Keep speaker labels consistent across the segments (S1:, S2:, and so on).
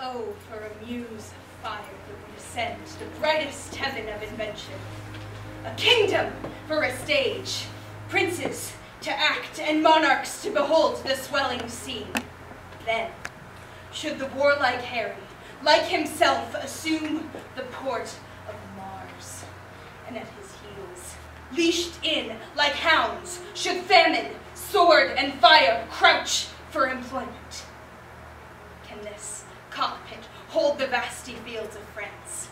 S1: Oh, for a muse of fire that would ascend the brightest heaven of invention. A kingdom for a stage, princes to act, and monarchs to behold the swelling scene. Then should the warlike Harry, like himself, assume the port of Mars, and at his heels, leashed in like hounds, should famine, sword, and fire crouch for employment. Can this cockpit hold the vasty fields of France?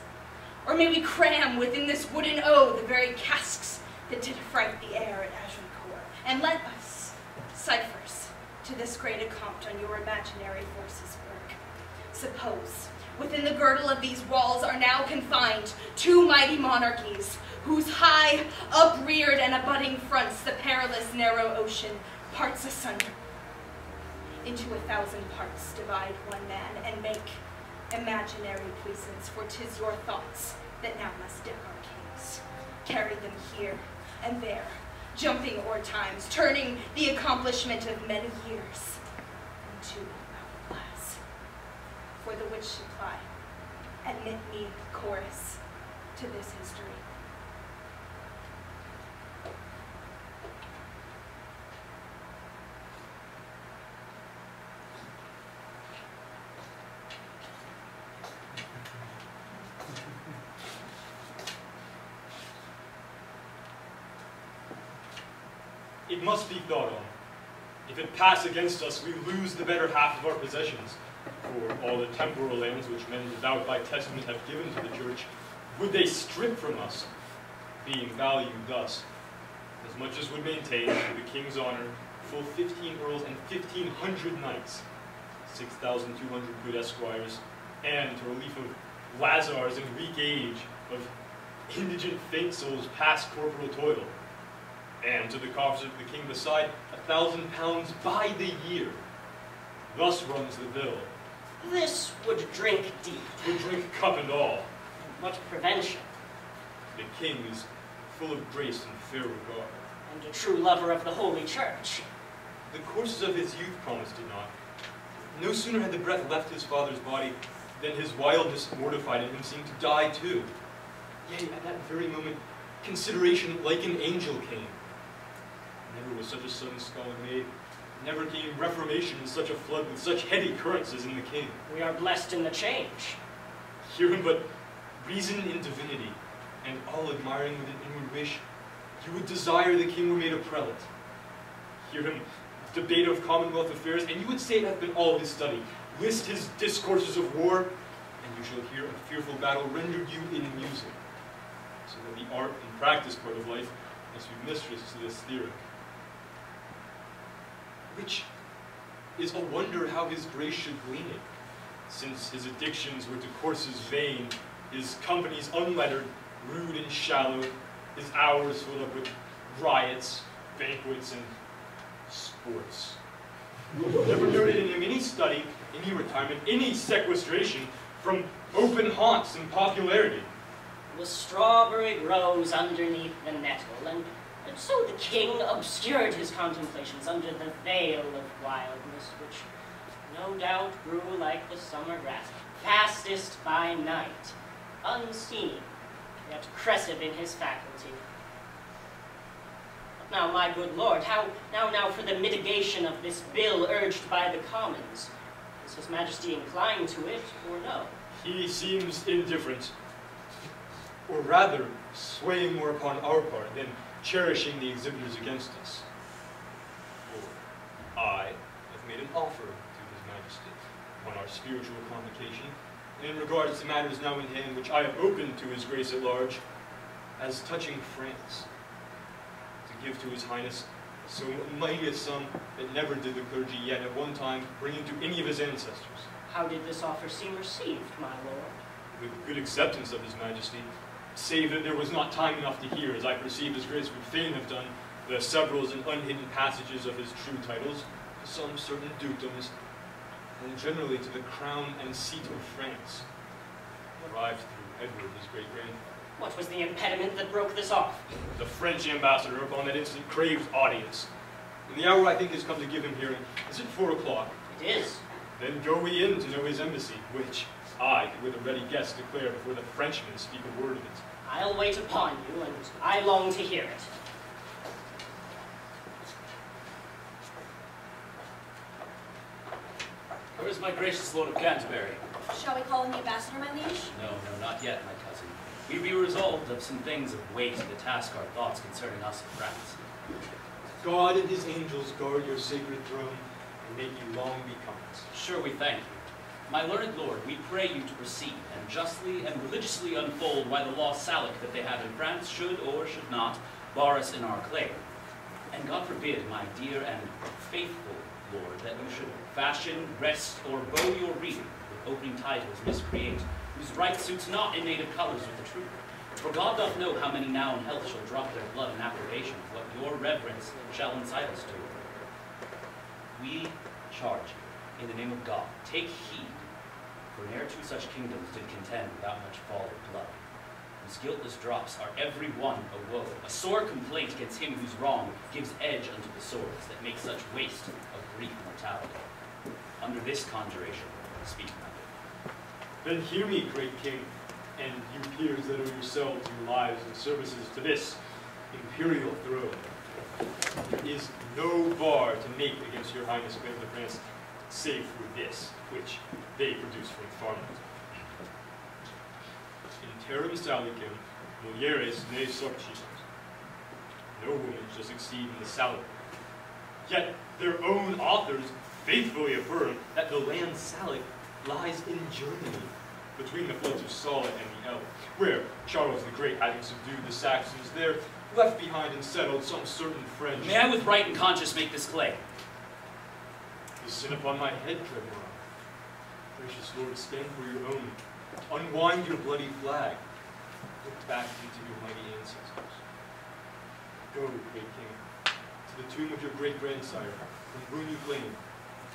S1: Or may we cram within this wooden O the very casks that did affright the air at Agincourt, and let us, ciphers, to this great account on your imaginary forces work. Suppose, within the girdle of these walls are now confined two mighty monarchies, whose high, upreared, and abutting fronts the perilous narrow ocean parts asunder. Into 1,000 parts divide one man, and make imaginary puissance, for 'tis your thoughts that now must deck our kings. Carry them here and there, jumping o'er times, turning the accomplishment of many years into hourglass. For the which supply, admit me, chorus, to this history.
S2: It must be thought on. If it pass against us, we lose the better half of our possessions. For all the temporal lands which men devout by testament have given to the church, would they strip from us, being valued thus, as much as would maintain to the king's honor full 15 earls and 1,500 knights, 6,200 good esquires, and to relief of Lazars in Greek age, of indigent faint souls past corporal toil, and to the coffers of the king beside, 1,000 pounds by the year. Thus runs the bill.
S3: This would drink deep.
S2: Would drink cup and all.
S3: What prevention?
S2: The king is full of grace and fair regard.
S3: And a true lover of the Holy Church.
S2: The courses of his youth promised it not. No sooner had the breath left his father's body than his wildness mortified and him seemed to die too. Yea, at that very moment, consideration like an angel came. Never was such a sudden scholar made. Never came reformation in such a flood with such heady currents as in the king.
S3: We are blessed in the change.
S2: Herein but reason in divinity, and all admiring with an inward wish, you would desire the king were made a prelate. Hear him debate of commonwealth affairs, and you would say it hath been all his study. List his discourses of war, and you shall hear a fearful battle rendered you in music. So that the art and practice part of life must be mistress to this theory. Which is a wonder how his grace should glean it, since his addictions were to courses vain, his companies unlettered, rude and shallow, his hours filled up with riots, banquets, and sports. Never noted in him any study, any retirement, any sequestration from open haunts and popularity.
S3: The strawberry grows underneath the nettle, and so the king obscured his contemplations under the veil of wildness, which no doubt grew like the summer grass, fastest by night, unseen, yet crescent in his faculty. But now, my good lord, how now for the mitigation of this bill urged by the commons? Is his majesty inclined to it, or no?
S2: He seems indifferent, or rather swaying more upon our part than cherishing the exhibitors against us. For I have made an offer to his majesty on our spiritual convocation, and in regards to matters now in hand which I have opened to his grace at large, as touching France, to give to his highness so mighty a sum that never did the clergy yet at one time bring into any of his ancestors.
S3: How did this offer seem received, my lord?
S2: With good acceptance of his majesty, save that there was not time enough to hear, as I perceive his grace would fain have done, the severals and unhidden passages of his true titles, to some certain dukedoms, and generally to the crown and seat of France, arrived through Edward, his great-grandfather.
S3: What was the impediment that broke this off?
S2: The French ambassador upon that instant craved audience. And the hour I think has come to give him hearing. Is it 4 o'clock?
S3: It is.
S2: Then go we in to know his embassy, which I could with a ready guess declare before the Frenchmen speak a word of it.
S3: I'll wait upon you, and I long to hear it.
S4: Where is my gracious Lord of Canterbury?
S1: Shall we call in the ambassador, my liege?
S4: No, not yet, my cousin. We be resolved of some things of weight to task our thoughts concerning us of France.
S2: God and his angels guard your sacred throne, and make you long be comforts.
S4: Sure, we thank you. My learned lord, we pray you to proceed, and justly and religiously unfold why the law Salic that they have in France should or should not bar us in our claim. And God forbid, my dear and faithful lord, that you should fashion, wrest, or bow your reading with opening titles miscreate, whose right suits not in native colors with the truth. For God doth know how many now in health shall drop their blood in approbation of what your reverence shall incite us to. We charge you, in the name of God, take heed, for ne'er two such kingdoms did contend without much fall of blood, whose guiltless drops are every one a woe, a sore complaint against him whose wrong gives edge unto the swords that make such waste of Greek mortality. Under this conjuration, speak not.
S2: Then hear me, great king, and you peers that owe yourselves your lives and services to this imperial throne. There is no bar to make against your highness claims of France, save through this, which they produce from farmers. In terram salicem, mulieres ne sorcimus. No woman shall succeed in the salad. Yet their own authors faithfully affirm that the land Salic lies in Germany, between the floods of Solent and the Elbe, where Charles the Great, having subdued the Saxons there, left behind and settled some certain French.
S4: May I with right and conscience make this claim?
S2: The sin upon my head, Trevor. Gracious Lord, stand for your own. Unwind your bloody flag. Look back into your mighty ancestors. Go, great king, to the tomb of your great-grandsire, from whom you claim.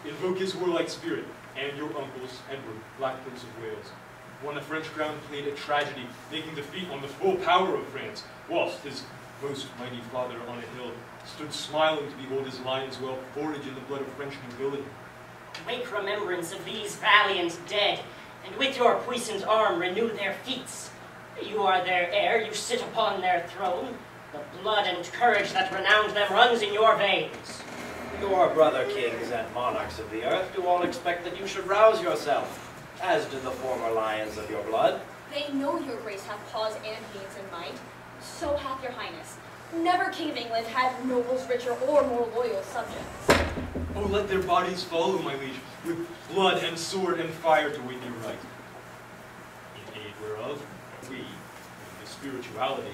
S2: Invoke his warlike spirit, and your uncle's, Edward, Black Prince of Wales. Won the French crown, played a tragedy, making defeat on the full power of France, whilst his most mighty father on a hill stood smiling to behold his lions well foraged in the blood of French nobility.
S3: Make remembrance of these valiant dead, and with your puissant arm renew their feats. You are their heir, you sit upon their throne. The blood and courage that renowned them runs in your veins.
S5: Your brother kings and monarchs of the earth do all expect that you should rouse yourself, as do the former lions of your blood.
S1: They know your grace hath cause and means in mind. So hath your highness. Never king of England had nobles richer or more loyal subjects.
S2: Oh, let their bodies follow, my liege, with blood and sword and fire to win their right. In aid whereof, we, with the spirituality,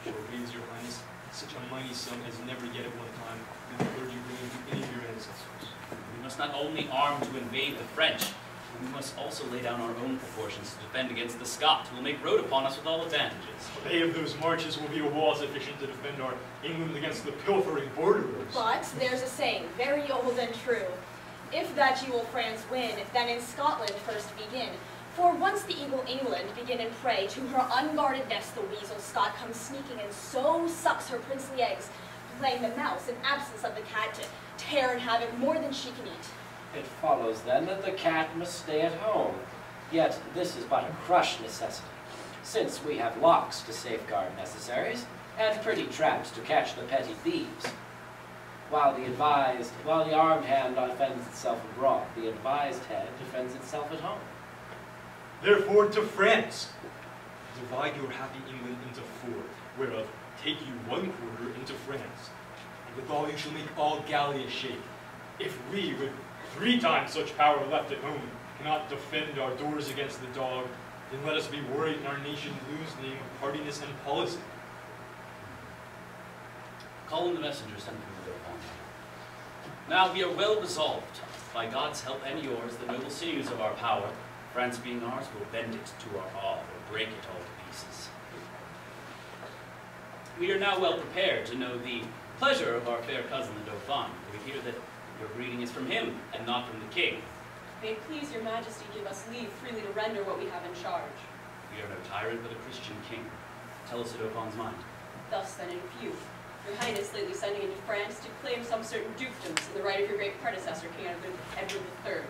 S2: shall raise your highness such a mighty sum as never yet at one time did the clergy bring into any of your ancestors.
S4: We must not only arm to invade the French, but we must also lay down our own proportions to defend against the Scots, who will make road upon us with all advantages.
S2: The bay of those marches will be a wall sufficient to defend our England against the pilfering borderers.
S1: But there's a saying, very old and true. If that you will France win, then in Scotland first begin. For once the eagle England begin and prey, to her unguarded nest the weasel Scot comes sneaking and so sucks her princely eggs, playing the mouse in absence of the cat to tear and havoc more than she can eat.
S5: It follows then that the cat must stay at home. Yet this is but a crushed necessity, since we have locks to safeguard necessaries, and pretty traps to catch the petty thieves. While the armed hand defends itself abroad, the advised head defends itself at home.
S2: Therefore to France! Divide your happy England into four, whereof take you one quarter into France. And withal you shall make all Gallia shake. If we, with 3 times such power left at home, cannot defend our doors against the dog, then let us be worried and our nation lose the name of hardiness and policy.
S4: Call in the messenger sent from the Dauphin. Now we are well resolved, by God's help and yours, the noble sinews of our power, France being ours, will bend it to our awe, or break it all to pieces. We are now well prepared to know the pleasure of our fair cousin the Dauphin. We hear that your greeting is from him, and not from the king.
S6: May it please your majesty give us leave freely to render what we have in charge.
S4: We are no tyrant, but a Christian king. Tell us the Dauphin's mind.
S6: Thus then in few, your highness lately sending into France to claim some certain dukedoms in the right of your great predecessor, King Edward III.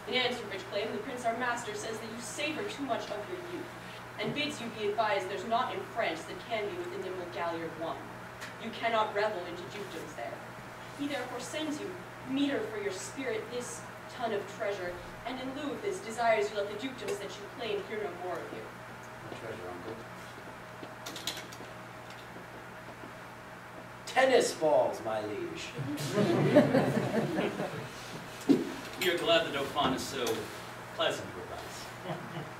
S6: In answer to which claim, the prince our master says that you savor too much of your youth, and bids you be advised there's naught in France that can be with the nimble galliard won. You cannot revel into dukedoms there. He therefore sends you meter for your spirit this ton of treasure, and in lieu of this desires you let the dukedoms that you claim hear no more of you.
S5: Treasure, uncle. Tennis balls, my liege.
S4: We are glad the Dauphin is so pleasant with us.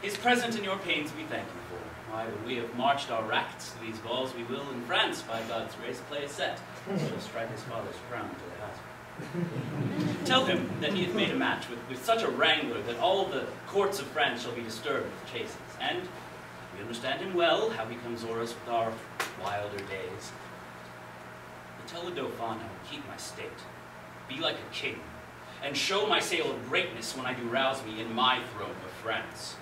S4: His present in your pains we thank you for. Why, when we have marched our rackets to these balls, we will in France, by God's grace, play a set. Shall strike his father's crown to the husband. Tell him that he hath made a match with such a wrangler that all the courts of France shall be disturbed with chases. And we understand him well, how he comes o'er us with our wilder days. But tell the Dauphin I will keep my state, be like a king, and show my sail of greatness when I do rouse me in my throne of France.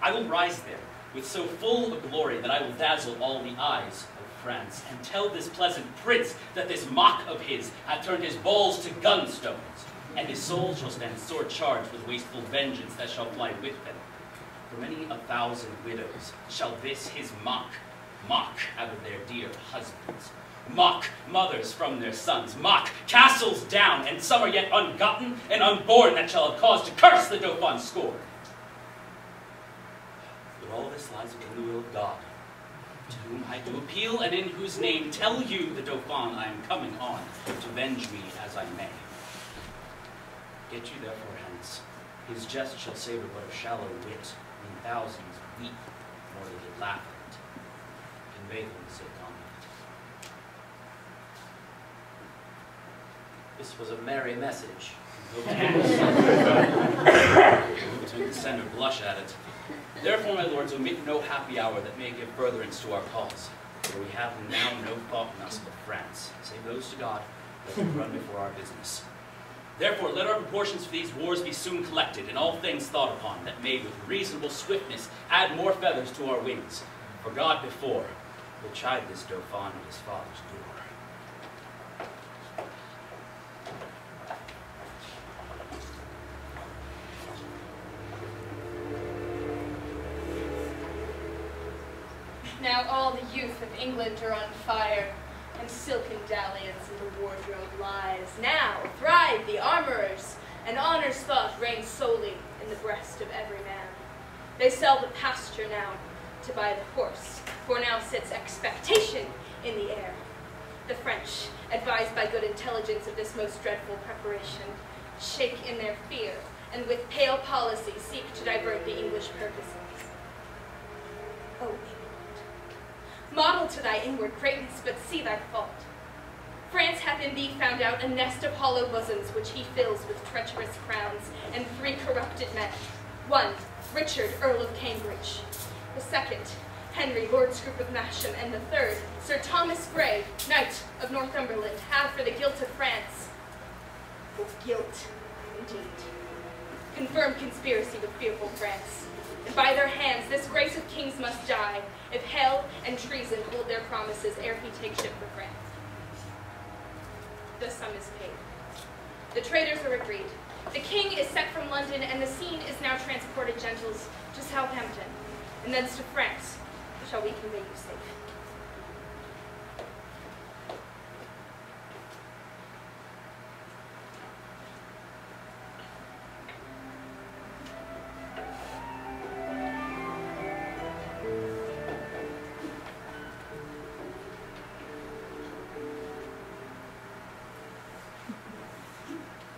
S4: I will rise there with so full a glory that I will dazzle all the eyes of France, and tell this pleasant prince that this mock of his hath turned his balls to gunstones, and his soul shall stand sore charged with wasteful vengeance that shall fly with them. For many 1,000 widows shall this his mock out of their dear husbands. Mock mothers from their sons, mock castles down, and some are yet ungotten and unborn that shall have cause to curse the Dauphin's scorn. But all this lies within the will of God, to whom I do appeal, and in whose name tell you, the Dauphin, I am coming on, to venge me as I may. Get you therefore hence. His jest shall savor but of shallow wit, when thousands weep more than they laugh at it. Convey them the said comment.
S5: This was a merry message.
S4: To make the sender blush at it. Therefore, my lords, omit no happy hour that may give furtherance to our cause, for we have now no thought in us but France, save those to God that will run before our business. Therefore, let our proportions for these wars be soon collected, and all things thought upon, that may with reasonable swiftness add more feathers to our wings. For God before will chide this Dauphin at his father's door.
S1: Now all the youth of England are on fire, and silken dalliance in the wardrobe lies. Now thrive the armorers, and honor's thought reigns solely in the breast of every man. They sell the pasture now to buy the horse, for now sits expectation in the air. The French, advised by good intelligence of this most dreadful preparation, shake in their fear, and with pale policy seek to divert the English purposes. O England, model to thy inward greatness, but see thy fault. France hath in thee found out a nest of hollow bosoms, which he fills with treacherous crowns, and 3 corrupted men. 1, Richard, Earl of Cambridge. The 2nd, Henry, Lord Scroop of Masham. And the 3rd, Sir Thomas Grey, Knight of Northumberland, have for the guilt of France. For guilt, indeed. Confirmed conspiracy with fearful France. And by their hands this grace of kings must die, if hell and treason hold their promises ere he take ship for France. The sum is paid. The traitors are agreed. The king is set from London, and the scene is now transported, gentles, to Southampton, and thence to France, shall we convey you safe.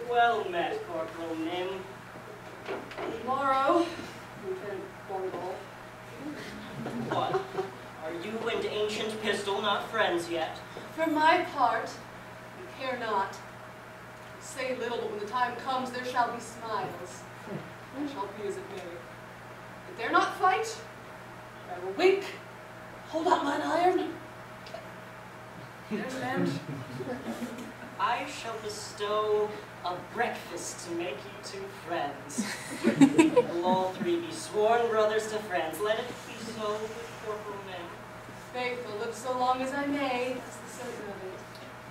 S3: Well met, Corporal Nim.
S6: Tomorrow, Lieutenant Cornwall.
S3: What? Are you and Ancient Pistol not friends yet?
S6: For my part, I care not. Say little, but when the time comes, there shall be smiles. It shall be as it may. But dare not fight, I will wink, hold out mine iron. There's an end.
S3: I shall bestow a breakfast to make you 2 friends. Will all 3 be sworn brothers to friends? Let it be so with Corporal Nim.
S6: Faith will live so long as I may, that's the certain of it.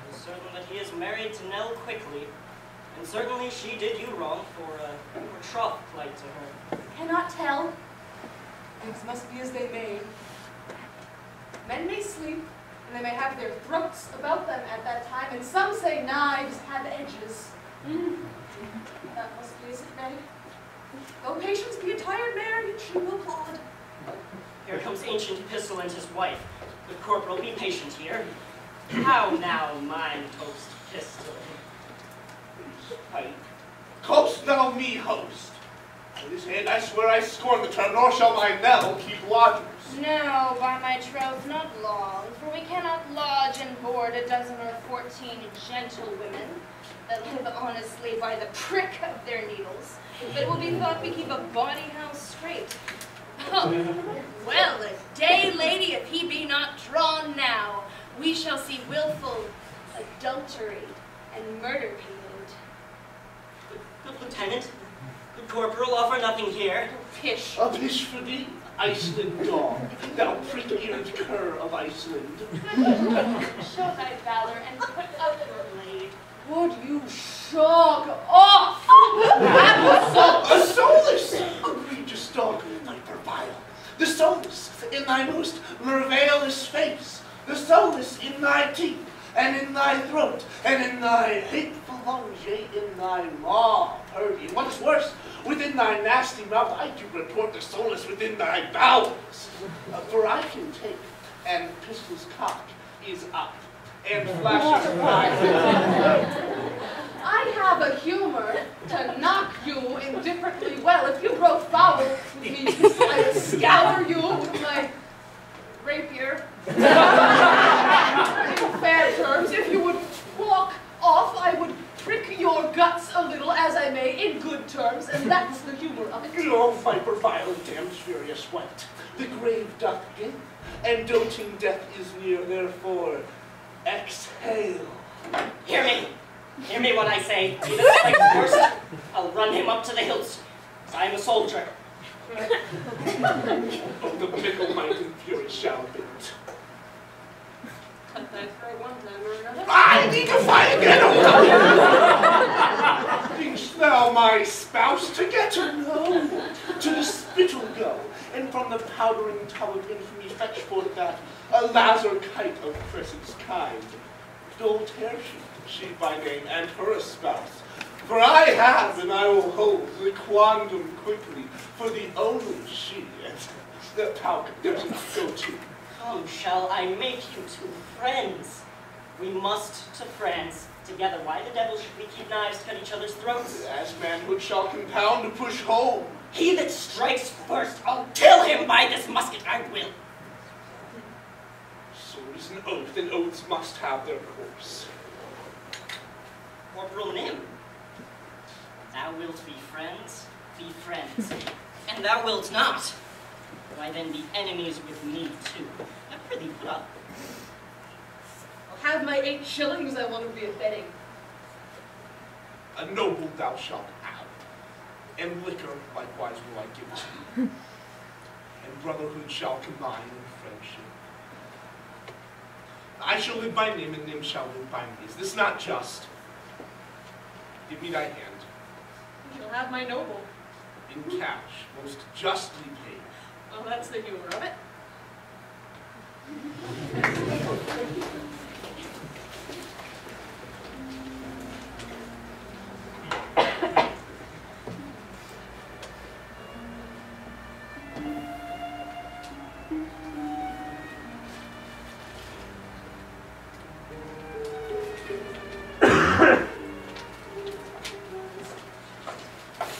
S3: It is certain that he is married to Nell Quickly, And certainly she did you wrong, for you were troth plight to her.
S7: Cannot tell. Things must be as they may. Men may sleep, and they may have their throats about them at that time, and some say knives have edges. That must be as it may. Though patience be a tired mare, yet she will plod.
S3: Here comes ancient Epistle and his wife. Good corporal, be patient here. How now, mine host Pistol?
S8: Coast thou me, host. For this hand I swear I scorn the term, nor shall my knell keep lodgers.
S1: No, by my troth, not long, for we cannot lodge and board a dozen or 14 gentlewomen that live honestly by the prick of their needles, but it will be thought we keep a bawdy house straight. Oh, well, a day, lady, if he be not drawn now, we shall see willful adultery and murder committed.
S3: Good lieutenant, good corporal, offer nothing here.
S1: Pish.
S8: A pish for thee, Iceland dog, thou prick-eared cur of Iceland.
S1: Show thy valor and put up your blade.
S7: Would you shog off?
S8: A soulless, egregious dog, viper vile. The soulless in thy most merveillous face. The soulless in thy teeth, and in thy throat, and in thy hateful lungs, yea, in thy maw, purdy. And what is worse, within thy nasty mouth, I do report the soulless within thy bowels. For I can take, and Pistol's cock is up, and flashing
S7: I have a humor to knock you indifferently well. If you grow foul with me, I will scour you with my rapier. In fair terms, if you would walk off, I would prick your guts a little, as I may, in good terms, and that's the humor of it.
S8: O viper vile, damned furious wight, the grave doth gape, and doting death is near, therefore exhale.
S3: Hear me. Hear me when I say, he that strikes first, I'll run him up to the hilts, as I am a soldier.
S8: Oh, the mickle-minded fury shall be it.
S7: Cut thy throat one time or another.
S8: I need to fight again! Think'st thou my spouse to get her? No. To the spittle go, and from the powdering tub of infamy fetch forth that a lazar kite of Crescent's kind. Doltaire she by name, and her a spouse. For I have, and I will hold the quondam quickly, for the only she, and the Palk does not go to.
S3: Come, shall I make you two friends? We must to France together. Why the devil should we keep knives to cut each other's throats?
S8: As manhood shall compound to push home.
S3: He that strikes first, I'll kill him by this musket, I will.
S8: Sword is an oath, and oaths must have their course.
S3: Corporal Nim, thou wilt be friends, and thou wilt not. Why then be enemies with me too? I prithee put up.
S7: I'll have my 8 shillings I want to be a betting.
S8: A noble thou shalt have, and liquor likewise will I give to you, and brotherhood shall combine in friendship. I shall live by Nim, and Nim shall live by me. Is this not just? Give me thy hand.
S7: You shall have my noble.
S8: In cash, most justly paid.
S7: Well, that's the humor of it.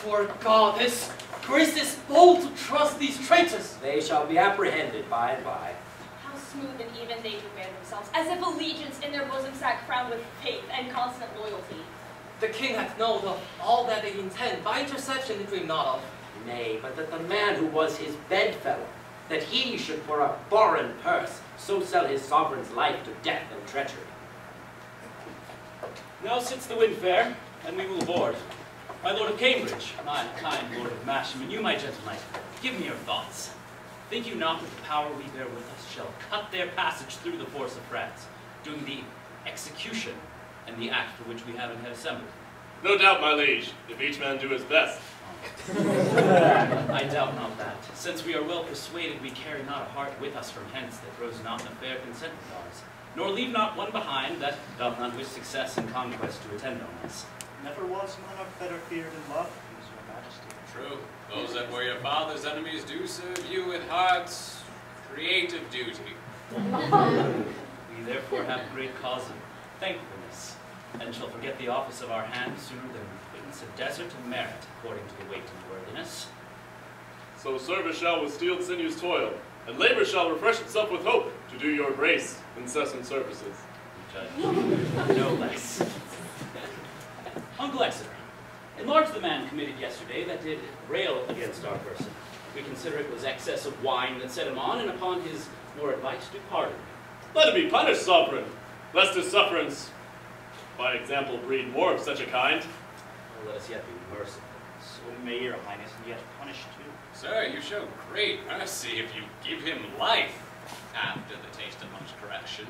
S9: For goddess, grace is bold to trust these traitors.
S5: They shall be apprehended by and by.
S1: How smooth and even they do bear themselves, as if allegiance in their bosom sack crowned with faith and constant loyalty.
S9: The king hath known of all that they intend, by interception they dream not of.
S5: Nay, but that the man who was his bedfellow, that he should for a foreign purse so sell his sovereign's life to death and treachery.
S4: Now sits the wind fair, and we will board. My lord of Cambridge, my kind lord of Masham, and you, my gentle knight, give me your thoughts. Think you not that the power we bear with us shall cut their passage through the force of France, doing the execution and the act for which we have assembled?
S10: No doubt, my liege, if each man do his best.
S4: I doubt not that. Since we are well persuaded, we carry not a heart with us from hence that grows not in a fair consent with ours, nor leave not one behind that doth not wish success and conquest to attend on us.
S11: Never was monarch better feared and loved, please your majesty.
S12: True. Those that were your father's enemies do serve you with heart's creative duty.
S4: We therefore have great cause of thankfulness, and shall forget the office of our hand sooner than witness a desert of merit according to the weight and worthiness.
S10: So service shall with steeled sinews toil, and labor shall refresh itself with hope to do your grace incessant services.
S4: Judge, no less. Uncle Exeter, enlarge the man committed yesterday that did rail against our person. We consider it was excess of wine that set him on, and upon his more advice do pardon.
S10: Let him be punished, sovereign, lest his sufferance by example breed more of such a kind.
S4: Oh, let us yet be merciful.
S11: So may your highness yet punish too.
S12: Sir, you show great mercy if you give him life after the taste of much correction.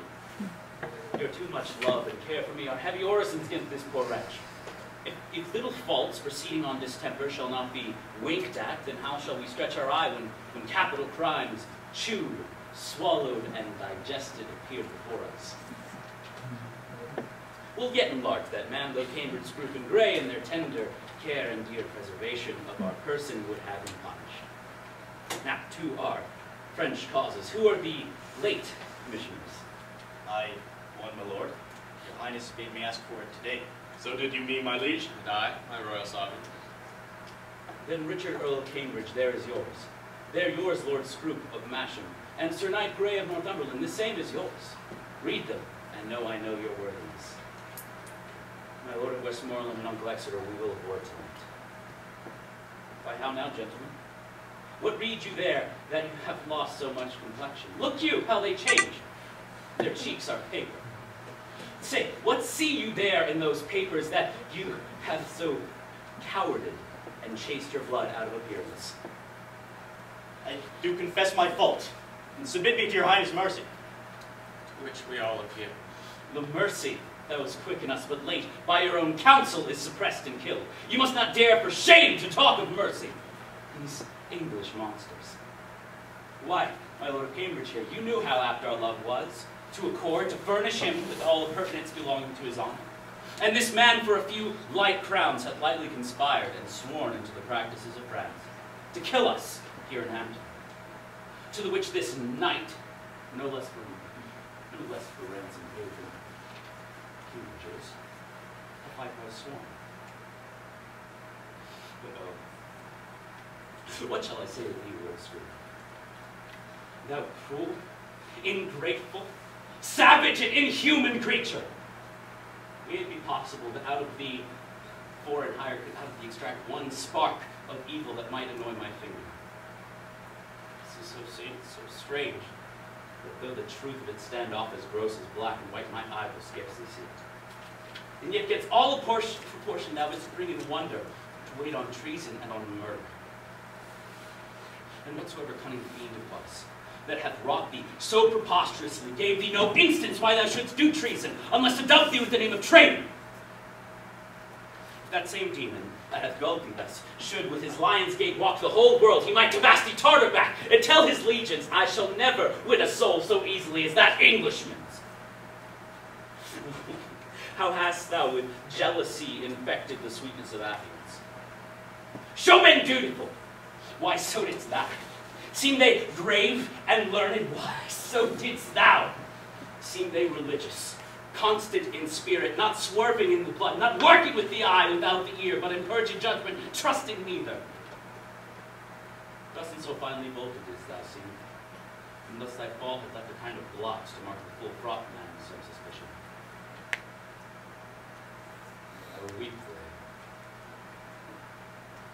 S4: Your too much love and care for me are heavy orisons against this poor wretch. If little faults proceeding on distemper shall not be winked at, then how shall we stretch our eye when capital crimes, chewed, swallowed, and digested, appear before us? We'll yet enlarge that man, though Cambridge, Scroop, and Grey, in their tender care and dear preservation of our person, would have him punished. Now, to our French causes. Who are the late commissioners?
S11: I, one, my lord. Your highness bade me ask for it today.
S10: So did you mean, my liege?
S12: And I, my royal sovereign.
S4: Then Richard, Earl of Cambridge, there is yours. There yours, Lord Scroop of Masham, and Sir Knight Grey of Northumberland, the same is yours. Read them, and know I know your worthiness. My Lord of Westmoreland and Uncle Exeter, we will have word tonight. Why, how now, gentlemen? What read you there that you have lost so much complexion? Look you, how they change. Their cheeks are paper. Say, what see you there in those papers that you have so cowarded and chased your blood out of appearance?
S11: I do confess my fault, and submit me to your highness' mercy.
S12: To which we all appeal.
S4: The mercy that was quick in us but late, by your own counsel is suppressed and killed. You must not dare for shame to talk of mercy. These English monsters. Why, my Lord of Cambridge here, you knew how apt our love was, to accord, to furnish him with all the pertinence belonging to his honor. And this man for a few light crowns hath lightly conspired and sworn into the practices of France, to kill us here in Hampton. To the which this knight, no less for ransom paid from Cambridge's, hath likewise sworn. But what shall I say to thee, Lord Scroop? Thou cruel, ingrateful, savage, and inhuman creature! May it be possible that out of thee extract one spark of evil that might annoy my finger. This is so strange, that though the truth of it stand off as gross as black and white, my eye will scarcely see it. And yet gets all the proportion thou wouldst bring in wonder to wait on treason and on murder. And whatsoever cunning fiend it was that hath wrought thee so preposterously, gave thee no instance why thou shouldst do treason, unless to dub thee with the name of traitor. If that same demon that hath gulled thee thus should with his lion's gait walk the whole world, he might Tavasti Tartar back and tell his legions, I shall never win a soul so easily as that Englishman's. How hast thou with jealousy infected the sweetness of affluence? Show men dutiful! Why, so didst thou. Seem they grave and learned? Why, so didst thou. Seem they religious, constant in spirit, not swerving in the blood, not working with the eye without the ear, but in purging judgment, trusting neither. Thus and so finely bolted didst thou seem, and thus thy fall hath left a kind of blotch to mark the full fraught man with some suspicion. I will weep for thee.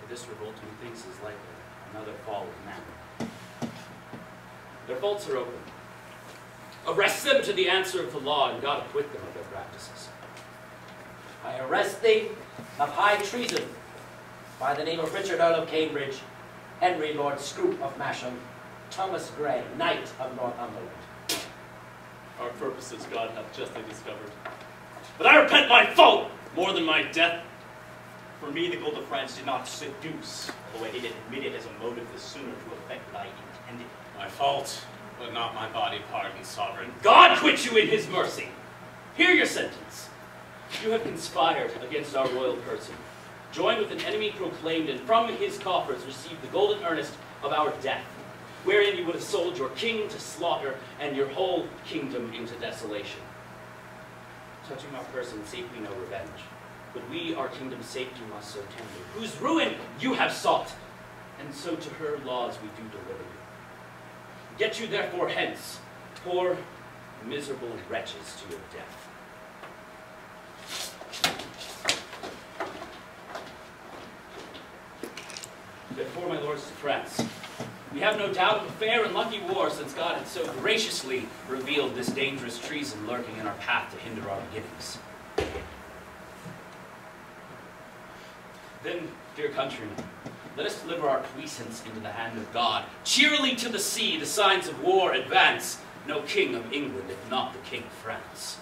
S4: For this revolt methinks is like another fall of man. Their faults are open. Arrest them to the answer of the law, and God acquit them of their practices.
S5: I arrest thee of high treason by the name of Richard, Earl of Cambridge, Henry, Lord Scroop of Masham, Thomas Grey, Knight of Northumberland.
S10: Our purposes God hath justly discovered. But I repent my fault more than my death.
S11: For me, the gold of France did not seduce, although I did admit it as a motive the sooner to effect what I intended.
S12: My fault, but not my body pardon, sovereign.
S4: God quit you in his mercy. Hear your sentence. You have conspired against our royal person, joined with an enemy proclaimed, and from his coffers received the golden earnest of our death, wherein you would have sold your king to slaughter and your whole kingdom into desolation. Touching our person, seek we no revenge, but we our kingdom's safety must so tender, whose ruin you have sought, and so to her laws we do deliver you. Get you therefore hence, poor, miserable wretches, to your death. Therefore, my lords of France, we have no doubt of a fair and lucky war, since God had so graciously revealed this dangerous treason lurking in our path to hinder our beginnings. Then, dear countrymen, let us deliver our puissance into the hand of God. Cheerily to the sea, the signs of war advance. No king of England, if not the king of France.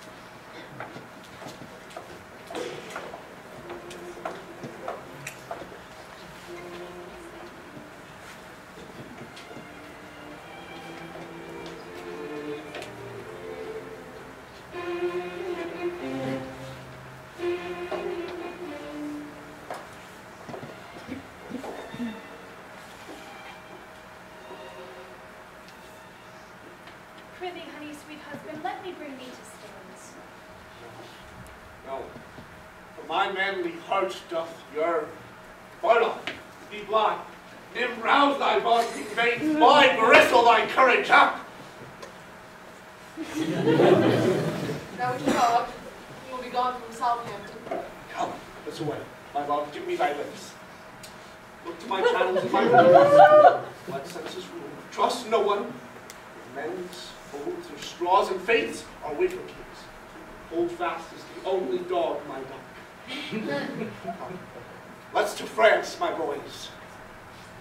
S1: Prithee, honey, sweet husband, let me bring thee to stones.
S8: No, for my manly heart doth yearn. Prologue, be blind, nim rouse thy vaunting veins, mind bristle thy courage up.
S7: Now which dog, you will be gone from Southampton.
S8: Come, this way, my love, give me thy lips. Look to my channels and my rivers. Let senses rule. Trust no one. Men's oaths or straws and fates are wafer keys. Hold fast is the only dog, my duck. Come, let's to France, my boys.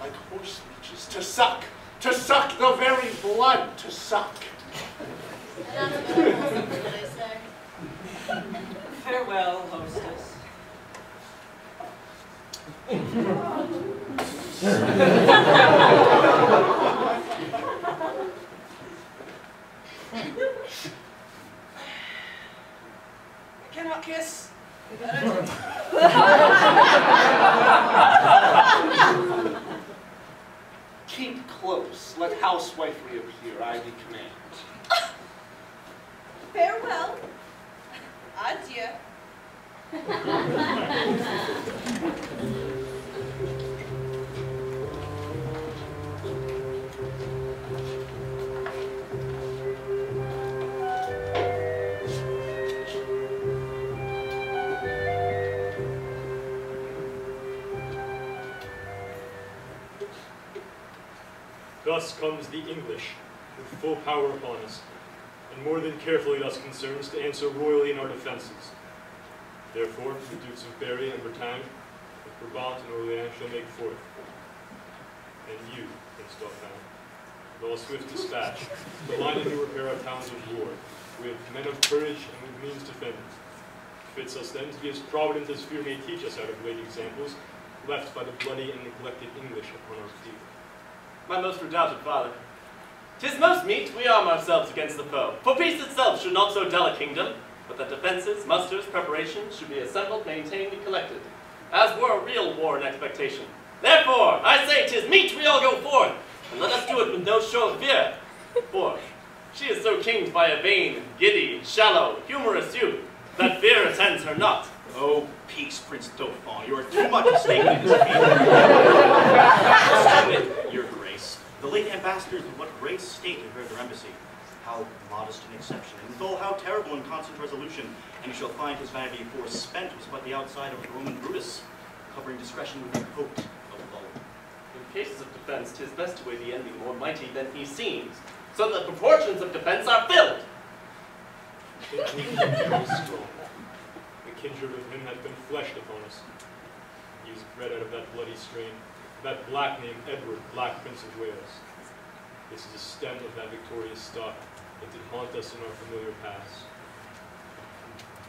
S8: Like horse leeches, to suck the very blood to suck.
S3: Farewell, hostess.
S1: I cannot kiss.
S8: Keep close, let housewifery appear, I thee command.
S1: Farewell. Adieu.
S2: Thus comes the English, with full power upon us, and more than carefully thus concerns to answer royally in our defences. Therefore, the Dukes of Berry and Bretagne, with Brabant and Orleans shall make forth. And you, Prince Dauphin, with all swift dispatch, the line and new repair our towns of war, with men of courage and with means to defend it. Fits us then to be as provident as fear may teach us out of late examples, left by the bloody and neglected English upon our field.
S10: My most redoubted father, 'tis most meet we arm ourselves against the foe, for peace itself should not so dull a kingdom, but that defences, musters, preparations should be assembled, maintained, and collected, as were a real war in expectation. Therefore, I say 'tis meet we all go forth, and let us do it with no show of fear, for she is so kinged by a vain, giddy, shallow, humorous youth, that fear attends her not.
S11: Oh, peace, Prince Dauphin. You are too much mistaken in this field. Your Grace, the late ambassadors in what great state have heard their embassy. How modest an exception, and withal how terrible in constant resolution. And you shall find his vanity forspent was but the outside of the Roman Brutus, covering discretion with the coat of the bull.
S10: In cases of defense, 'tis best to weigh the enemy more mighty than he seems, so that the proportions of defense are filled.
S2: The kindred of him hath been fleshed upon us. He is bred out of that bloody strain, that black name Edward, Black Prince of Wales. This is a stem of that victorious stock that did haunt us in our familiar past.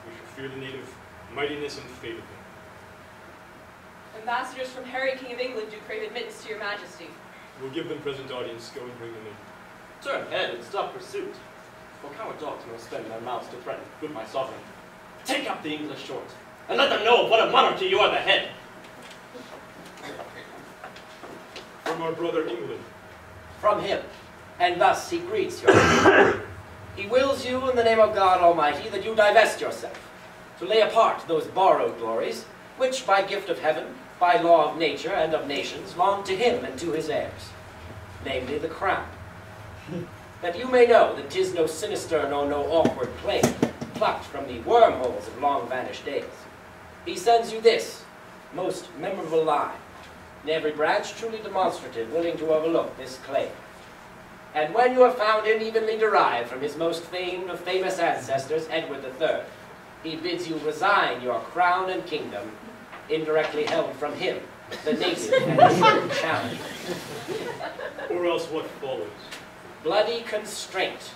S2: We should fear the native mightiness and fate of him.
S6: Ambassadors from Harry, King of England, do crave admittance to your majesty.
S2: We'll give them present audience. Go and bring them in.
S10: Turn head and stop pursuit. For coward dogs may spend their mouths to threaten good my sovereign. Take up the English short, and let them know of what a monarchy you are the head.
S2: From our brother England.
S5: From him, and thus he greets you. He wills you in the name of God Almighty that you divest yourself, to lay apart those borrowed glories, which by gift of heaven, by law of nature and of nations, belong to him and to his heirs, namely the crown. That you may know that 'tis no sinister nor no awkward plague, plucked from the wormholes of long-vanished days. He sends you this most memorable line, in every branch truly demonstrative, willing to overlook this claim. And when you have found him evenly derived from his most famed of famous ancestors, Edward III, he bids you resign your crown and kingdom, indirectly held from him, the native and true challenger.
S2: Or else what follows?
S5: Bloody constraint.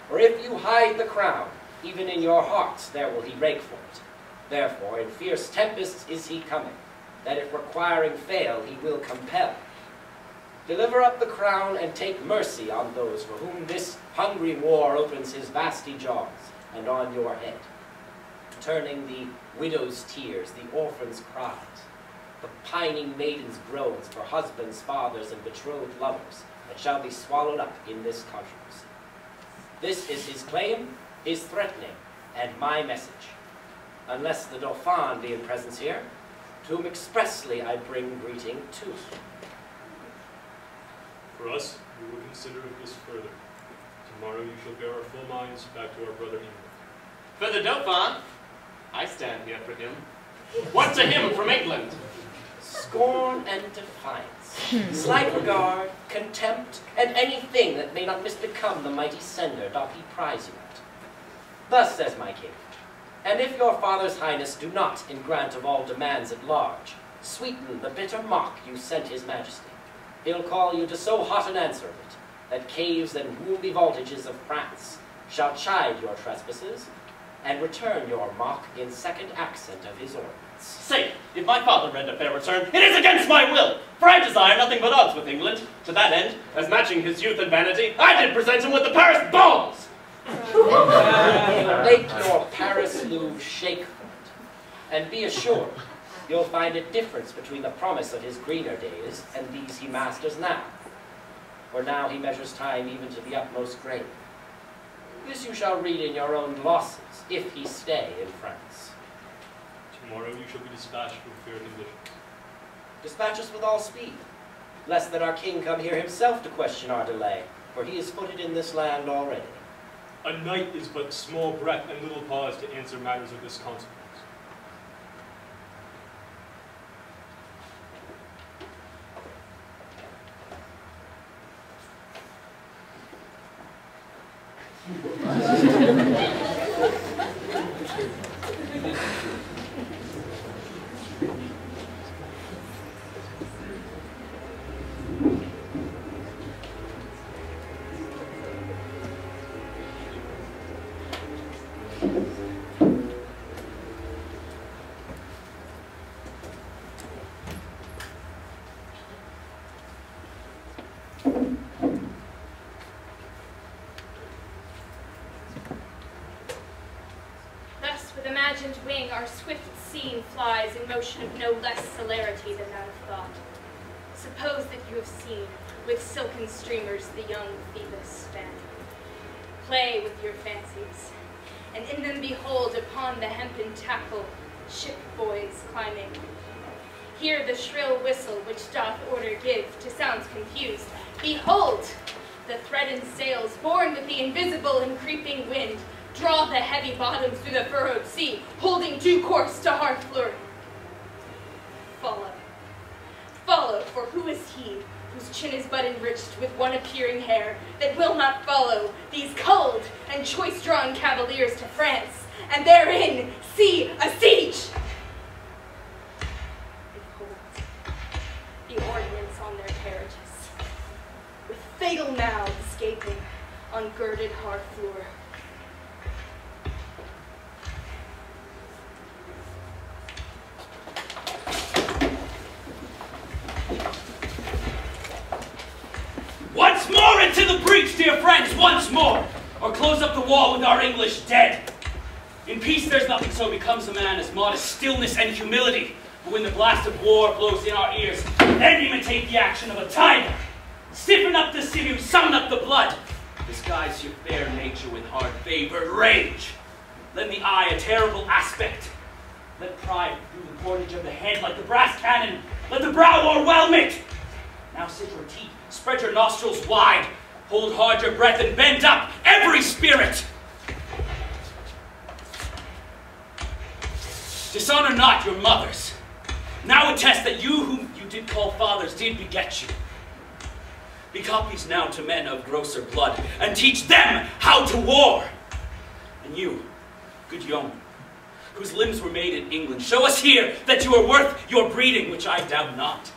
S5: For if you hide the crown, even in your hearts there will he rake for it. Therefore, in fierce tempests is he coming, that if requiring fail, he will compel. Deliver up the crown and take mercy on those for whom this hungry war opens his vasty jaws, and on your head, turning the widow's tears, the orphan's cries, the pining maiden's groans for husbands, fathers, and betrothed lovers, that shall be swallowed up in this controversy. This is his claim, his threatening, and my message. Unless the Dauphin be in presence here, to whom expressly I bring greeting too.
S2: For us, we will consider of this further. Tomorrow you shall bear our full minds back to our brother England.
S10: For the Dauphin, I stand here for him. What to him from England?
S5: Scorn and defiance, slight regard, contempt, and anything that may not misbecome the mighty sender doth he prize you at. Thus says my king, and if your father's highness do not, in grant of all demands at large, sweeten the bitter mock you sent his majesty, he'll call you to so hot an answer of it, that caves and woolly vaultages of France shall chide your trespasses, and return your mock in second accent of his ordinance.
S10: Say, if my father rend a fair return, it is against my will, for I desire nothing but odds with England. To that end, as matching his youth and vanity, I did present him with the Paris balls.
S5: Make your Paris Louvre shake for it, and be assured you'll find a difference between the promise of his greener days and these he masters now. For now he measures time even to the utmost grade. This you shall read in your own losses, if he stay in France.
S2: Tomorrow you shall be dispatched with fair conditions.
S5: Dispatch us with all speed, lest that our king come here himself to question our delay, for he is footed in this land already.
S2: A night is but small breath and little pause to answer matters of this consequence.
S1: imagined wing, our swift scene flies in motion of no less celerity than that of thought. Suppose that you have seen, with silken streamers, the young Phoebus span. Play with your fancies, and in them behold upon the hempen tackle ship boys climbing. Hear the shrill whistle which doth order give to sounds confused. Behold, the threadened sails, borne with the invisible and creeping wind, draw the heavy bottoms through the furrowed sea, holding due course to Harfleur. Follow. Follow, for who is he whose chin is but enriched with one appearing hair, that will not follow these cold and choice-drawn cavaliers to France, and therein see a siege? Behold, the ordnance on their carriages, with fatal mouths gaping on girded Harfleur.
S4: once more, or close up the wall with our English dead. In peace there's nothing so becomes a man as modest stillness and humility, but when the blast of war blows in our ears, then imitate the action of a tiger. Stiffen up the sinews, summon up the blood. Disguise your fair nature with hard-favored rage. Lend the eye a terrible aspect. Let pride through the cordage of the head like the brass cannon. Let the brow o'erwhelm it. Now set your teeth, spread your nostrils wide. Hold hard your breath and bend up every spirit. Dishonor not your mothers. Now attest that you whom you did call fathers did beget you. Be copies now to men of grosser blood, and teach them how to war. And you, good yeoman, whose limbs were made in England, show us here that you are worth your breeding, which I doubt not.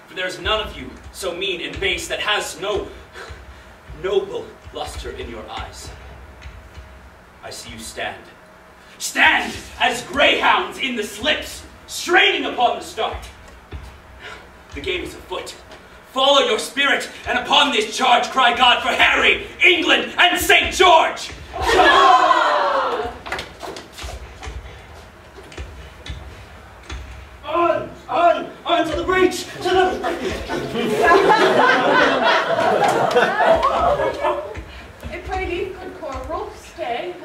S4: For there is none of you so mean and base that has no noble luster in your eyes. I see you stand. Stand as greyhounds in the slips, straining upon the start. The game is afoot. Follow your spirit, and upon this charge cry God for Harry, England, and St. George! On to the breach! To the...
S7: Pray thee, good corporal, stay.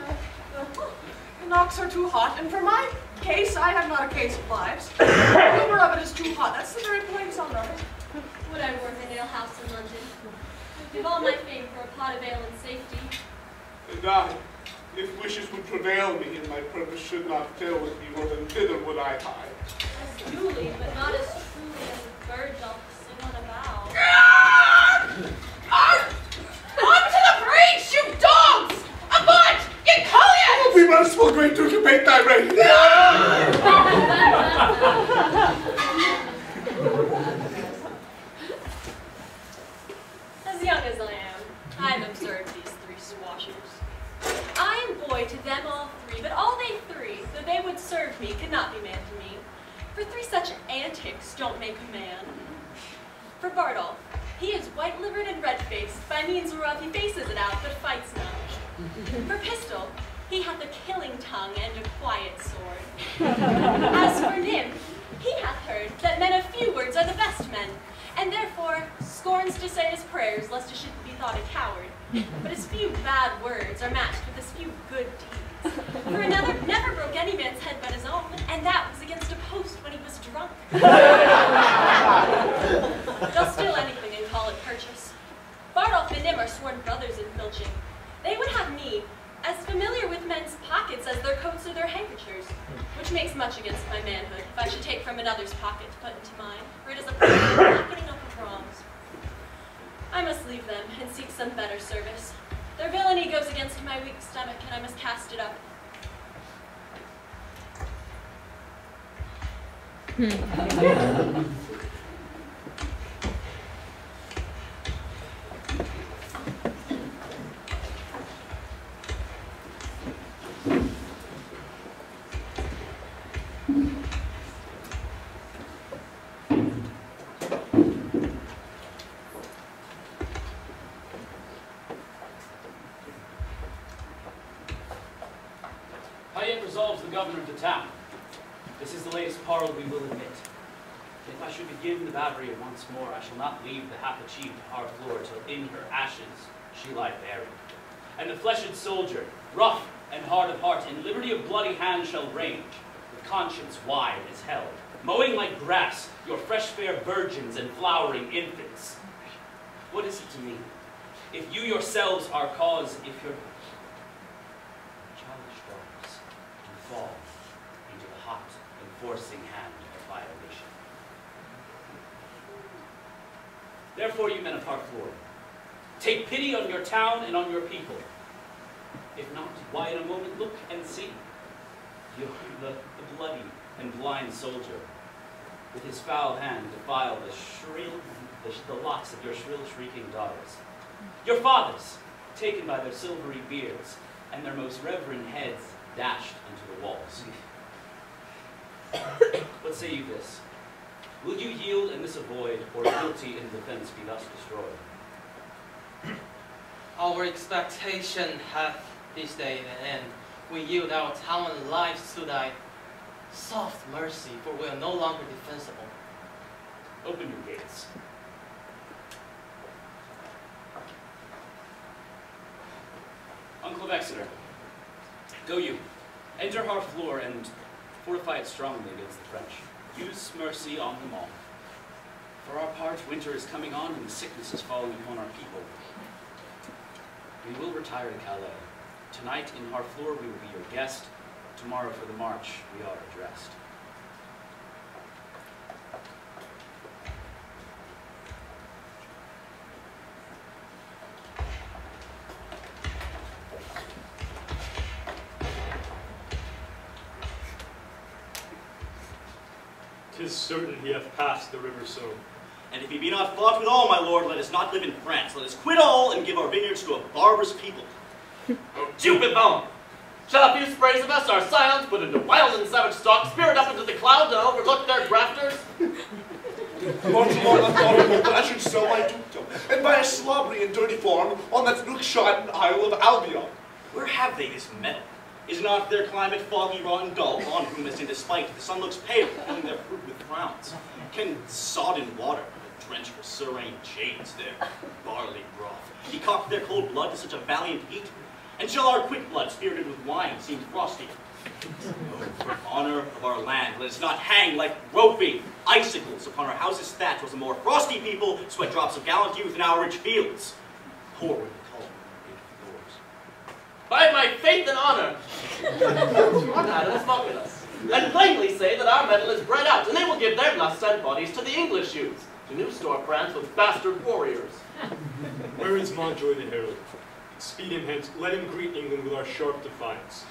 S7: The knocks are too hot, and for my case, I have not a case of lives. The humor of it is too hot. That's the very point on it.
S13: Would I were in an alehouse in London, give all my fame for a pot of ale and safety.
S8: And I, if wishes would prevail me, and my purpose should not fail with me, more than thither would I hie.
S13: As duly, but not as truly as a bird doth sing on a bough.
S7: On to the breach, you dogs! Avaunt, ye cullions!
S8: Be merciful, great Duke, abate thy rage.
S6: As young as I am, I've observed these three swashers. I am boy to them all three, but all they three, though they would serve me, could not be man to me. For three such antics don't make a man. For Bardolph, he is white-livered and red-faced, by means whereof he faces it out, but fights not. For Pistol, he hath a killing tongue and a quiet sword. As for Nym, he hath heard that men of few words are the best men, and therefore scorns to say his prayers, lest he should be thought a coward. But his few bad words are matched with his few good deeds. For another never broke any man's head but his own, and that was against a post when he was drunk. They'll steal anything and call it purchase. Bardolph and Nym are sworn brothers in filching. They would have me as familiar with men's pockets as their coats or their handkerchiefs, which makes much against my manhood if I should take from another's pocket to put into mine, for it is a blackening up of wrongs. I must leave them and seek some better service. Their villainy goes against my weak stomach, and I must cast it up.
S4: Resolves the governor of the town. This is the latest parle we will admit. If I should begin the battery once more, I shall not leave the half-achieved Harfleur till in her ashes she lie buried. And the fleshed soldier, rough and hard of heart, in liberty of bloody hand shall range, with conscience wide as hell, mowing like grass your fresh fair virgins and flowering infants. What is it to me? If you yourselves are cause, if your fall into the hot, enforcing hand of violation. Therefore, you men of Harfleur, take pity on your town and on your people. If not, why in a moment look and see. The bloody and blind soldier, with his foul hand defile the locks of your shrill shrieking daughters. Your fathers, taken by their silvery beards, and their most reverend heads dashed into the walls. What say you this? Will you yield and this avoid, or guilty in defense be thus destroyed?
S9: Our expectation hath this day an end. We yield our town and lives to thy soft mercy, for we are no longer defensible.
S4: Open your gates. Uncle of Exeter, go you. Enter Harfleur and fortify it strongly against the French. Use mercy on them all. For our part, winter is coming on and sickness is falling upon our people. We will retire to Calais. Tonight in Harfleur we will be your guest. Tomorrow for the march we are addressed.
S2: "'Tis certain he hath passed the river so.
S11: And if he be not fought withal, my lord, let us not live in France. Let us quit all and give our vineyards to a barbarous people.
S10: Stupid bone! Shall a few sprays of us, our scions, put into wild and savage stock, spirit up into the clouds and overlook their grafters?
S8: Marchmont thought that I should sell my dukedom, and buy a slobbery and dirty farm on that nook-shodden Isle of Albion.
S11: Where have they this metal? Is not their climate foggy, raw, and dull, on whom, as in despite, the sun looks pale, filling their fruit with frowns? Can sodden water drench for serene jades their barley broth, decoct their cold blood to such a valiant heat? And shall our quick blood, spirited with wine, seem frosty? Oh, for honor of our land, let us not hang like roping icicles upon our houses' thatch, whilst the more frosty people sweat drops of gallant youth in our rich fields. Poor would be called yours.
S10: By my faith and honor, Adam spoke with us, and plainly say that our metal is bred out, and they will give their lusts and bodies to the English youths, to new store France with bastard warriors.
S2: Where is Montjoy the herald? Speed him hence, let him greet England with our sharp defiance.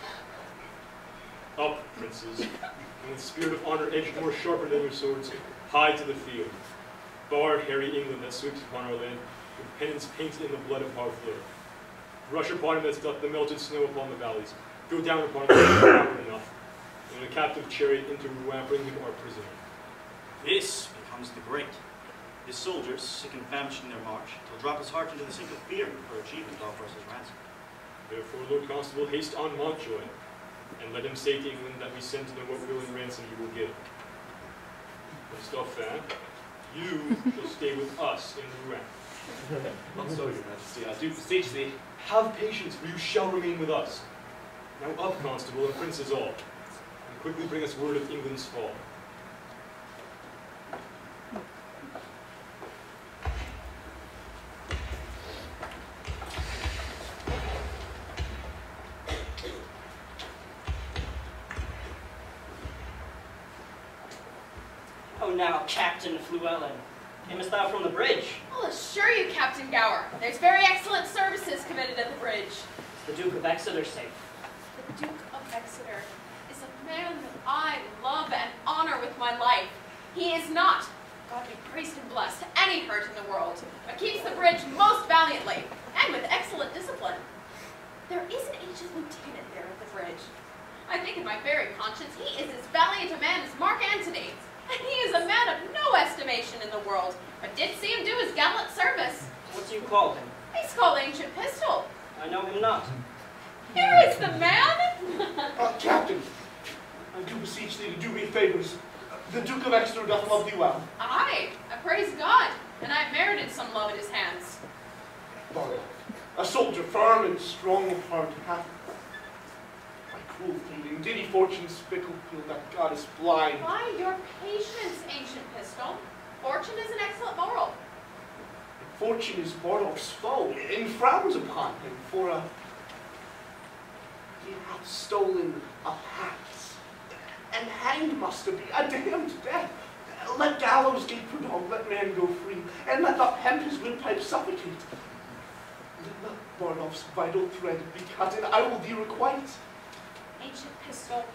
S2: Up, princes, and with spirit of honor edged more sharper than your swords, hie to the field. Bar hairy England that sweeps upon our land, with pennons painted in the blood of Harfleur. Rush upon him as doth the melted snow upon the valleys. Go down upon him rapid enough, and in a captive chariot into Rouen bring him our prisoner.
S11: This becomes the great. His soldiers, sick and famished in their march, will drop his heart into the sink of fear for achievement offer us his ransom.
S2: Therefore, Lord Constable, haste on Montjoy, and let him say to England that we send to know what will in ransom he will give. And Dauphin, you shall stay with us in Rouen.
S10: Not so, your majesty, I do beseech thee.
S2: Have patience, for you shall remain with us. Now up, Constable, and princes all, and quickly bring us word of England's fall.
S3: Oh, now, Captain Fluellen, camest thou from the bridge?
S1: I'll assure you, Captain Gower, there's very excellent services committed at the bridge.
S3: The Duke of Exeter safe.
S1: The Duke of Exeter is a man that I love and honor with my life. He is not, God be praised and blessed, any hurt in the world, but keeps the bridge most valiantly, and with excellent discipline. There is an ancient lieutenant there at the bridge. I think in my very conscience he is as valiant a man as Mark Antony, and he is a man of no estimation in the world, but did see him do his gallant service.
S3: What do you call him?
S1: He's called Ancient Pistol.
S3: I know him not.
S1: Here is the man!
S8: Captain, I do beseech thee to do me favors. The Duke of Exeter doth love thee well.
S1: Aye, I praise God, and I've merited some love at his hands.
S8: But a soldier firm and strong of heart hath by cruel feeling, did he fortune's fickle feel that God is blind.
S1: By your patience, Ancient Pistol. Fortune is an excellent moral.
S8: Fortune is Bardolph's foe, and frowns upon him for he hath stolen a pass, and hanged must be a damned death. Let gallows gate prolong, let man go free, and let not hemp his windpipe suffocate. Let not Bardolph's vital thread be cut, and I will thee requite.
S1: Ancient Pistol,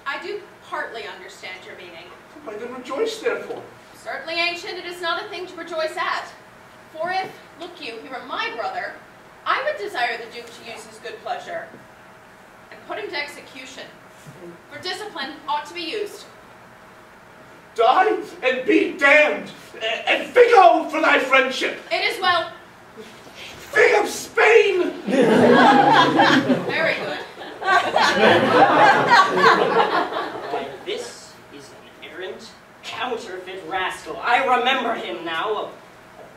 S1: I do partly understand your meaning.
S8: Why then rejoice therefore.
S1: Certainly, Ancient, it is not a thing to rejoice at. For if, look you, he were my brother, I would desire the Duke to use his good pleasure, and put him to execution. For discipline ought to be used.
S8: Die and be damned, and figo for thy friendship.
S1: It is well.
S8: Fig of Spain!
S1: Very good.
S3: Why, this is an errant, counterfeit rascal. I remember him now. A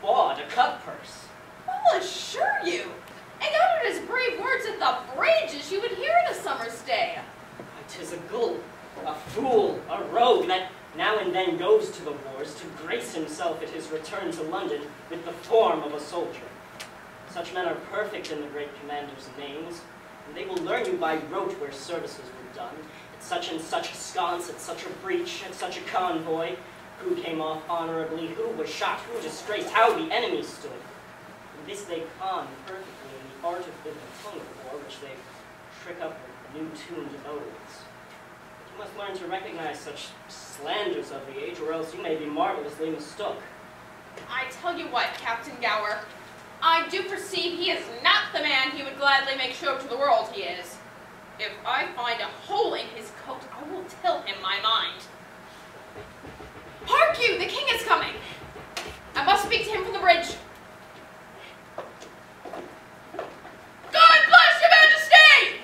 S3: bawd, a cut purse.
S6: I'll assure you, and uttered his brave words at the bridge as you would hear in a summer's day.
S3: 'Tis a gull, a fool, a rogue that now and then goes to the wars to grace himself at his return to London with the form of a soldier. Such men are perfect in the great commander's names, and they will learn you by rote where services were done, at such and such a sconce, at such a breach, at such a convoy, who came off honorably, who was shot, who disgraced, how the enemy stood. And this they con perfectly in the artificial tongue of war, which they trick up with new-tuned oaths. You must learn to recognize such slanders of the age, or else you may be marvelously mistook.
S6: I tell you what, Captain Gower, I do perceive he is not the man he would gladly make show to the world he is. If I find a hole in his coat, I will tell him my mind. Hark you, the king is coming. I must speak to him from the bridge. God bless your majesty!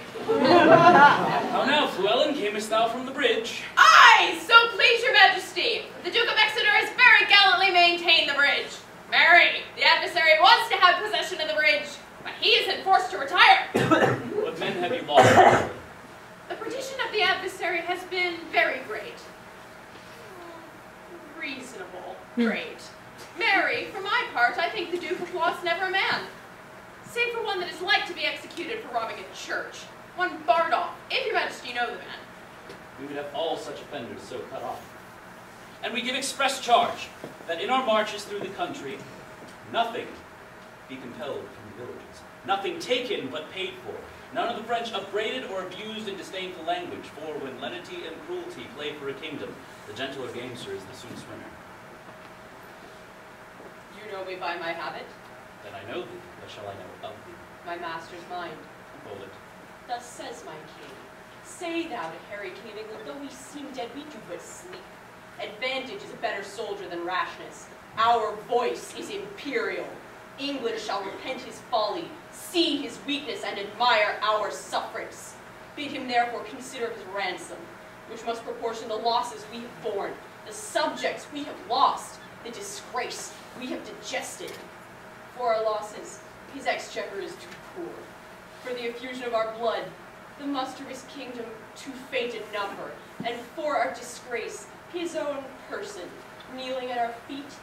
S4: How now, Llewellyn, camest thou from the bridge?
S6: Aye, so please your majesty. The Duke of Exeter has very gallantly maintained the bridge. Marry, the adversary wants to have possession of the bridge, but he is enforced to retire.
S4: What men have you lost?
S6: The perdition of the adversary has been very great. Reasonable, great. Marry, for my part, I think the Duke has lost never a man, save for one that is like to be executed for robbing a church. One Bardolph, if your majesty know the man.
S4: We would have all such offenders so cut off. And we give express charge that in our marches through the country, nothing be compelled from the villages, nothing taken but paid for, none of the French upbraided or abused in disdainful language, for when lenity and cruelty play for a kingdom, the gentler gamester is the soonest winner.
S6: You know me by my habit,
S4: Then I know thee, what shall I know of thee?
S6: my master's mind.
S4: Hold it.
S6: Thus says my king, say thou to Harry, King of England, though we seem dead, we do but sleep. Advantage is a better soldier than rashness. Our voice is imperial. England shall repent his folly, see his weakness, and admire our sufferance. Bid him therefore consider his ransom, which must proportion the losses we have borne, the subjects we have lost, the disgrace we have digested. For our losses, his exchequer is too poor. For the effusion of our blood, the muster of his kingdom too faint in number, and for our disgrace, his own person, kneeling at our feet,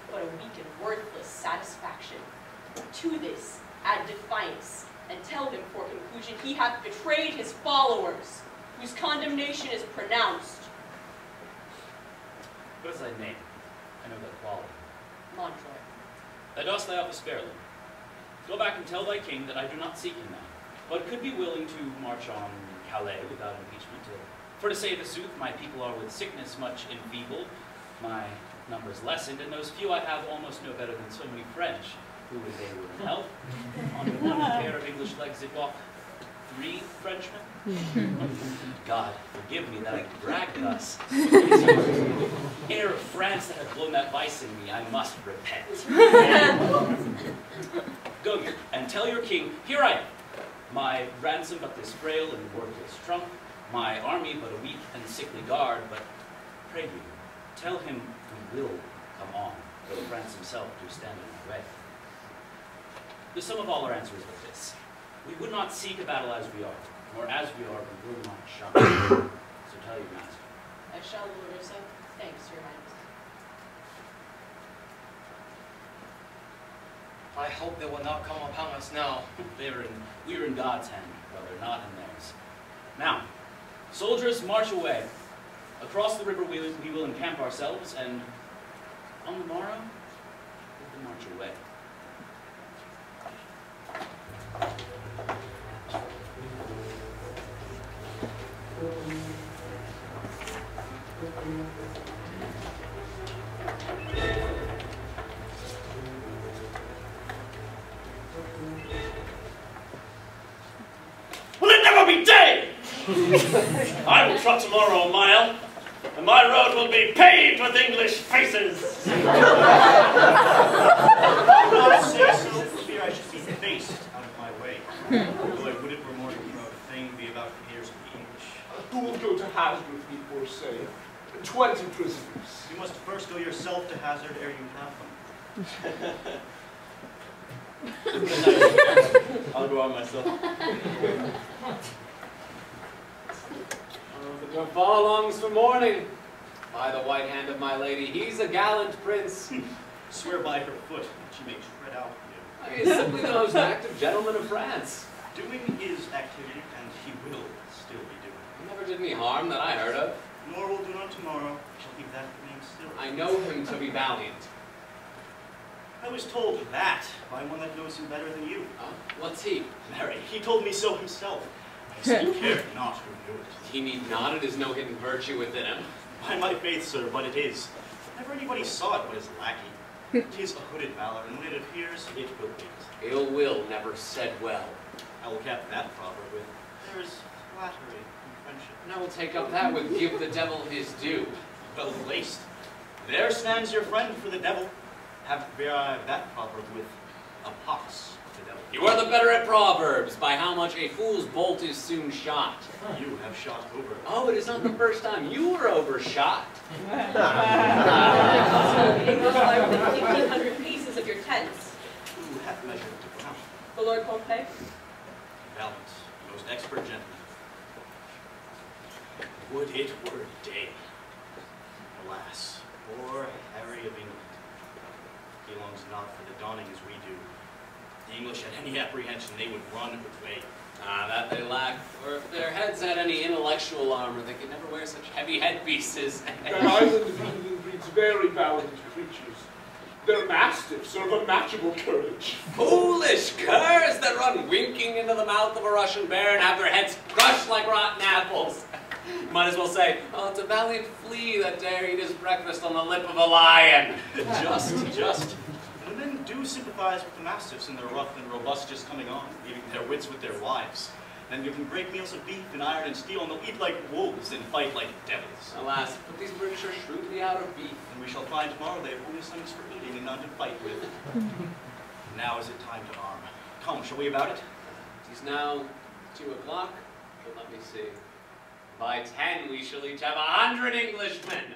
S6: but a weak and worthless satisfaction. To this, add defiance, and tell him for conclusion he hath betrayed his followers, whose condemnation is pronounced.
S4: What is thy name? I know thy quality.
S6: Montroy.
S4: Thou dost thy office fairly. Go back and tell thy king that I do not seek him now, but could be willing to march on Calais without impeachment. For to say the sooth, my people are with sickness much enfeebled, my numbers lessened, and those few I have almost no better than so many French, who when they were in health, on one pair of English legs did walk 3 Frenchmen. God, forgive me that I brag thus. Heir of France that hath blown that vice in me, I must repent. Go you, and tell your king, here I am, my ransom but this frail and worthless trunk, my army but a weak and sickly guard, but pray you, tell him we will come on, though France himself do stand in our way. The sum of all our answer is but this. We would not seek a battle as we are, nor as we are, we will not shun. So tell your master.
S6: I shall, Lord, so thanks, your highness.
S9: I hope they will not come upon us now.
S4: We are in God's hand, brother, not in theirs. Now, soldiers, march away. Across the river we will encamp ourselves, and on the morrow, we will march away.
S10: Will it never be day? I will trot tomorrow a mile, and my road will be paved with English faces.
S11: I will not say so, for fear I should be
S8: would go to Hazard before, say, 20 prisoners.
S11: You must first go yourself to Hazard ere you have them.
S10: I'll go on myself.
S14: The Gaval longs for morning. By the white hand of my lady, he's a gallant prince.
S11: Swear by her foot that she may tread out you.
S14: He is simply the most active gentleman of France.
S11: Doing is activity, and he will still be doing.
S14: Never did me harm that I heard of.
S11: Nor will do on tomorrow. Shall keep that name still.
S14: I know him to be valiant.
S11: I was told that by one that knows him better than you.
S14: What's he?
S11: Marry, he told me so himself. I still care not who knew it.
S14: He need not, it is no hidden virtue within him.
S11: By my faith, sir, but it is. Never anybody saw it but his lackey. 'Tis a hooded valor, and when it appears, it will be.
S14: Ill will never said well.
S11: I will cap that proverb with, there is flattery in friendship.
S14: And I will take up that with give the devil his due.
S11: Well placed. There stands your friend for the devil. Have derived that proverb with a pox the devil.
S14: You are the better at proverbs, by how much a fool's bolt is soon shot.
S11: You have shot over.
S14: Oh, it is not the first time you were overshot.
S6: It goes by within 1,500 paces of your tents.
S11: Who hath measured the ground?
S6: The Lord Pompey?
S11: Valiant, most expert gentleman. Would it were day. Alas, poor Harry of England. He longs not for the dawning as we do. The English had any apprehension, they would run away.
S14: That they lack. Or if their heads had any intellectual armor, they could never wear such heavy headpieces.
S8: Their island of England breeds very valiant creatures. Their mastiffs are of unmatchable courage.
S14: Foolish curs that run winking into the mouth of a Russian bear and have their heads crushed like rotten apples. Might as well say, oh, it's a valiant flea that dare eat his breakfast on the lip of a lion.
S11: Just. And the men do sympathize with the mastiffs in their rough and robust just coming on, leaving their wits with their wives. Then give them great meals of beef and iron and steel, and they'll eat like wolves and fight like devils.
S14: Alas, but these British are shrewdly out of beef.
S11: And we shall find tomorrow they have only sons for eating and none to fight with. Now is it time to arm. Come, shall we about it?
S14: It is now 2 o'clock, but let me see. By 10 we shall each have 100 Englishmen.